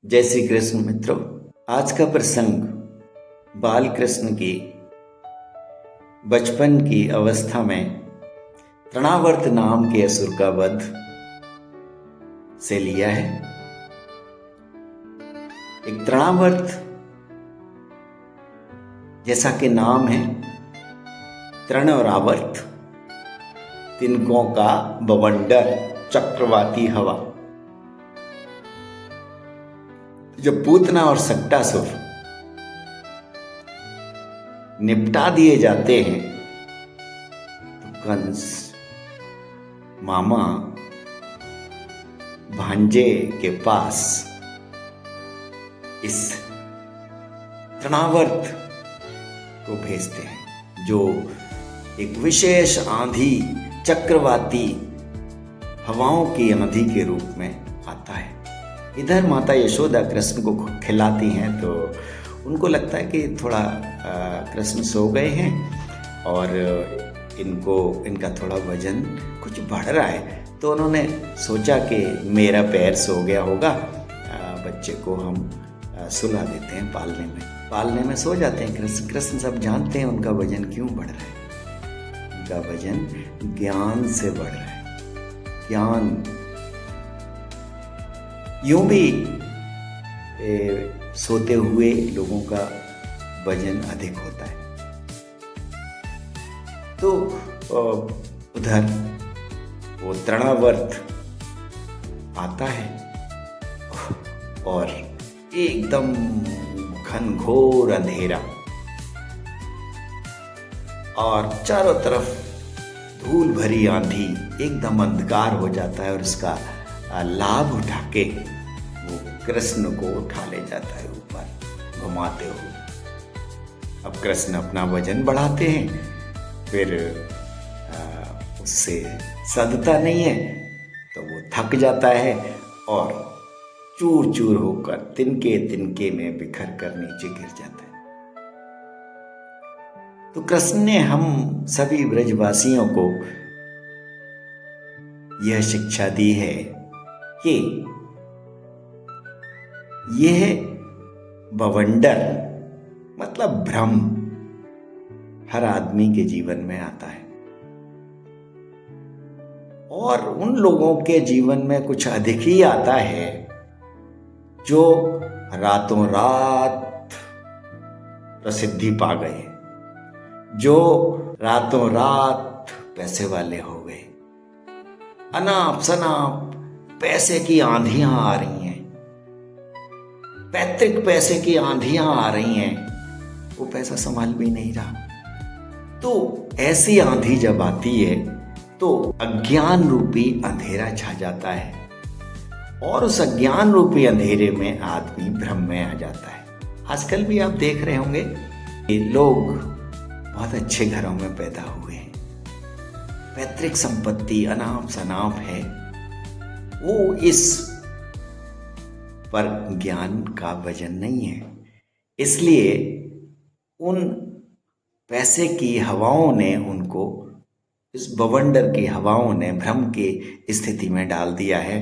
जय श्री कृष्ण मित्रों। आज का प्रसंग बाल कृष्ण की बचपन की अवस्था में तृणावर्त नाम के असुर का वध से लिया है। एक तृणावर्त जैसा कि नाम है, तृण और आवर्त, तिनकों का बवंडर, चक्रवाती हवा। जब पूतना और सक्टासुर निपटा दिए जाते हैं तो कंस मामा भांजे के पास इस तृणावर्त को भेजते हैं, जो एक विशेष आंधी, चक्रवाती हवाओं की आंधी के रूप में आता है। इधर माता यशोदा कृष्ण को खिलाती हैं तो उनको लगता है कि थोड़ा कृष्ण सो गए हैं और इनका थोड़ा वजन कुछ बढ़ रहा है, तो उन्होंने सोचा कि मेरा पैर सो गया होगा, बच्चे को हम सुला देते हैं, पालने में सो जाते हैं। कृष्ण सब जानते हैं उनका वजन क्यों बढ़ रहा है। उनका वजन ज्ञान से बढ़ रहा है। ज्ञान यूं भी सोते हुए लोगों का वजन अधिक होता है। तो उधर वो तृणावर्त आता है और एकदम घनघोर अंधेरा और चारों तरफ धूल भरी आंधी, एकदम अंधकार हो जाता है और उसका लाभ उठा के वो कृष्ण को उठा ले जाता है ऊपर घुमाते हुए। अब कृष्ण अपना वजन बढ़ाते हैं, फिर उससे सधता नहीं है तो वो थक जाता है और चूर चूर होकर तिनके तिनके में बिखर कर नीचे गिर जाता है। तो कृष्ण ने हम सभी ब्रजवासियों को यह शिक्षा दी है कि यह बवंडर मतलब भ्रम हर आदमी के जीवन में आता है और उन लोगों के जीवन में कुछ अधिक ही आता है जो रातों रात प्रसिद्धि पा गए, जो रातों रात पैसे वाले हो गए। अनाप शनाप पैसे की आंधियां आ रही हैं, पैतृक पैसे की आंधियां आ रही हैं, वो पैसा संभाल भी नहीं रहा। तो ऐसी आंधी जब आती है तो अज्ञान रूपी अंधेरा छा जाता है और उस अज्ञान रूपी अंधेरे में आदमी भ्रम में आ जाता है। आजकल भी आप देख रहे होंगे कि लोग बहुत अच्छे घरों में पैदा हुए हैं, पैतृक संपत्ति अनाप शनाप है, वो इस पर ज्ञान का वजन नहीं है। इसलिए उन पैसे की हवाओं ने उनको, इस बवंडर की हवाओं ने भ्रम की स्थिति में डाल दिया है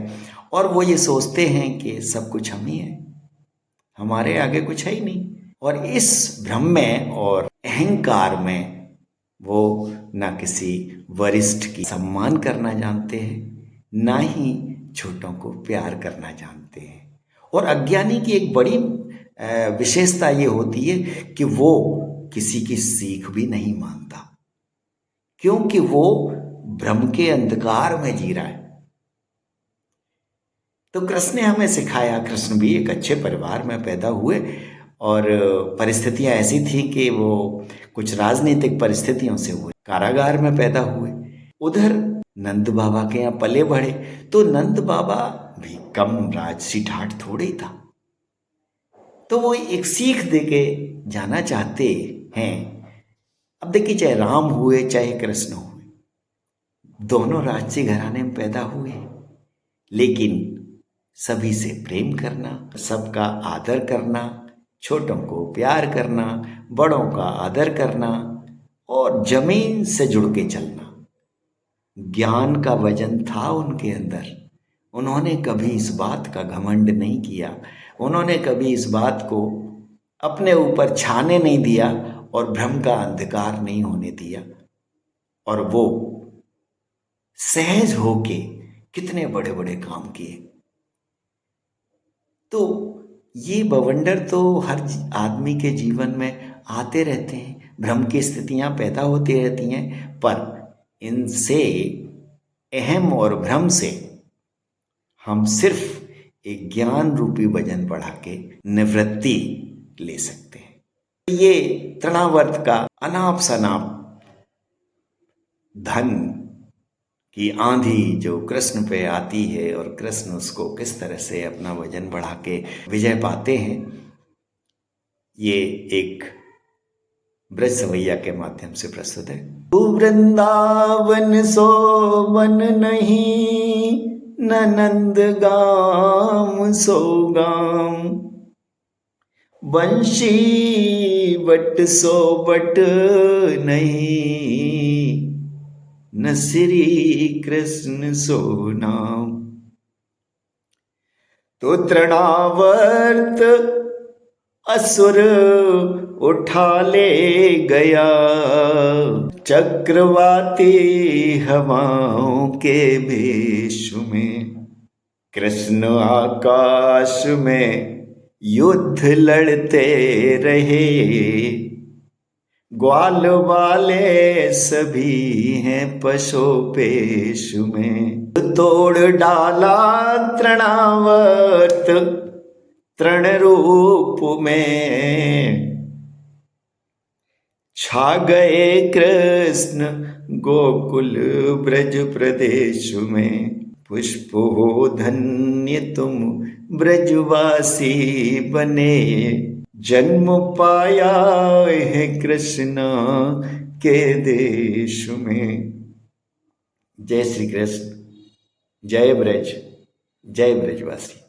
और वो ये सोचते हैं कि सब कुछ हम ही है, हमारे आगे कुछ है ही नहीं। और इस भ्रम में और अहंकार में वो ना किसी वरिष्ठ की सम्मान करना जानते हैं, ना ही छोटों को प्यार करना जानते हैं। और अज्ञानी की एक बड़ी विशेषता ये होती है कि वो किसी की सीख भी नहीं मानता, क्योंकि वो भ्रम के अंधकार में जी रहा है। तो कृष्ण ने हमें सिखाया, कृष्ण भी एक अच्छे परिवार में पैदा हुए और परिस्थितियां ऐसी थी कि वो कुछ राजनीतिक परिस्थितियों से वो कारागार में पैदा हुए। उधर नंद बाबा के यहाँ पले बढ़े, तो नंद बाबा भी कम राजसी ठाठ थोड़े ही था, तो वो एक सीख दे के जाना चाहते हैं। अब देखिए, चाहे राम हुए चाहे कृष्ण हुए, दोनों राजसी घराने में पैदा हुए, लेकिन सभी से प्रेम करना, सबका आदर करना, छोटों को प्यार करना, बड़ों का आदर करना और जमीन से जुड़ के चलना। ज्ञान का वजन था उनके अंदर। उन्होंने कभी इस बात का घमंड नहीं किया, उन्होंने कभी इस बात को अपने ऊपर छाने नहीं दिया और भ्रम का अंधकार नहीं होने दिया, और वो सहज होके कितने बड़े बड़े काम किए। तो ये बवंडर तो हर आदमी के जीवन में आते रहते हैं, भ्रम की स्थितियां पैदा होती रहती हैं, पर इनसे, अहम और भ्रम से, हम सिर्फ एक ज्ञान रूपी वजन बढ़ा के निवृत्ति ले सकते हैं। ये तृणावर्त का अनाप शनाप धन की आंधी जो कृष्ण पे आती है और कृष्ण उसको किस तरह से अपना वजन बढ़ा के विजय पाते हैं, ये एक ब्रज सवैया के माध्यम से प्रस्तुत है। तू वृंदावन सो वन नहीं, न नंद गाम सो गाम, बंशी बट सो बट नहीं, न श्री कृष्ण सो नाम। तो तृणावर्त असुर उठा ले गया, चक्रवाती हवाओं के भेष में। कृष्ण आकाश में युद्ध लड़ते रहे, ग्वाल वाले सभी हैं पशु पेश में। तोड़ डाला तृणावर्त तृण रूप में, छा गए कृष्ण गोकुल ब्रज प्रदेश में। पुष्प हो धन्य तुम ब्रजवासी बने, जन्म पाया है कृष्ण के देश में। जय श्री कृष्ण, जय ब्रज, जय ब्रजवासी।